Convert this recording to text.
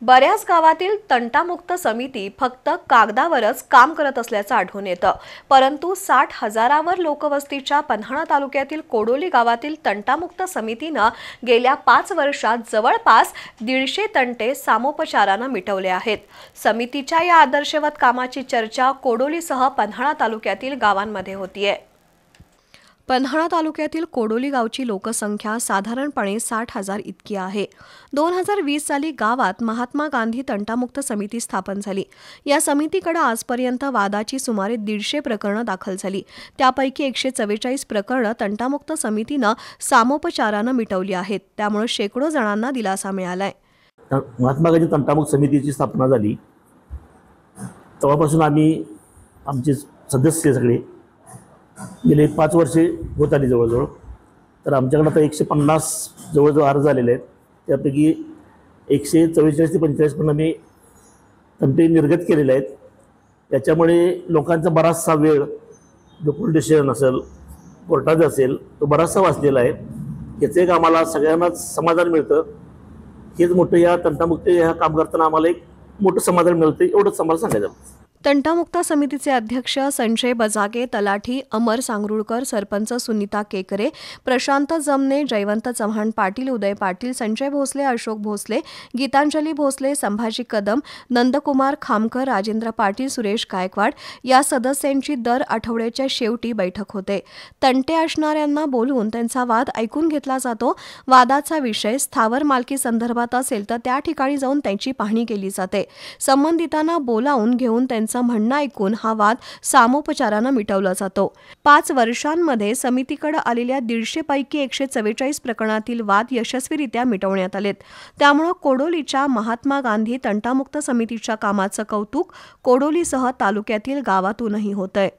बऱ्याच गावातील तंटामुक्त समिती फक्त कागदावरच काम करत असल्याचं आढळून येतं. परंतु 60,000वर लोकवस्तीच्या पन्हाळा तालुक्यातील कोडोली गावातील तंटामुक्त समितीनं गेल्या 5 वर्षात जवळपास 150 तंटे सामोपचारानं मिटवले आहेत. समितीच्या या आदर्शवत कामाची चर्चा कोडोलीसह पन्हाळा तालुक्यातील गावांमध्ये होतीये. पन्हाळा तालुक्यातील कोडोली गावची लोकसंख्या साधारणपणे 60,000 इतकी आहे. 2020 साली गावात महात्मा गांधी तंटामुक्त समिती स्थापन झाली. या समितीकडे आजपर्यंत वादाची सुमारे 150 प्रकरणं दाखल झाली. त्यापैकी 144 प्रकरणं तंटामुक्त समितीनं सामोपचारानं मिटवली आहेत. त्यामुळे शेकडो जणांना दिलासा मिळालाय. महात्मा गांधी तंटामुक्त समितीची स्थापना झाली तेव्हापासून आम्ही आमचे सदस्य सगळे गेले 5 वर्षे होत आली जवळजवळ. तर आमच्याकडे आता 150 जवळजवळ अर्ज झालेले आहेत. त्यापैकी 144 ते 45 पण आम्ही तंटे निर्गत केलेले आहेत. त्याच्यामुळे लोकांचा बराचसा वेळ जो पोलीस स्टेशन असेल, कोर्टात असेल, तो बराचसा वाचलेला आहे. याचं एक आम्हाला सगळ्यांनाच समाधान मिळतं. हेच मोठं या तंटामुक्त ह्या काम करताना आम्हाला एक मोठं समाधान मिळतं, एवढंच आम्हाला सांगायचं. तंटामुक्त समितीचे अध्यक्ष संजय बजागे, तलाठी अमर सांगरुळकर, सरपंच सुनीता केकरे, प्रशांत जमने, जयवंत चव्हाण पाटील, उदय पाटील, संजय भोसले, अशोक भोसले, गीतांजली भोसले, संभाजी कदम, नंदकुमार खामकर, राजेंद्र पाटील, सुरेश गायकवाड या सदस्यांची दर आठवड्याच्या शेवटी बैठक होते. तंटे असणाऱ्यांना बोलवून त्यांचा वाद ऐकून घेतला जातो. वादाचा विषय स्थावर मालकी संदर्भात असेल तर त्या ठिकाणी जाऊन त्यांची पाहणी केली जाते. संबंधितांना बोलावून घेऊन त्यांचं म्हणणं ऐकून हा वाद सामोपचारानं मिटवला जातो. 5 वर्षांमध्ये समितीकडे आलेल्या 150 पैकी 144 प्रकरणातील वाद यशस्वीरित्या मिटवण्यात आलेत. त्यामुळे कोडोलीच्या महात्मा गांधी तंटामुक्त समितीच्या कामाचं कौतुक कोडोलीसह तालुक्यातील गावातूनही होतंय.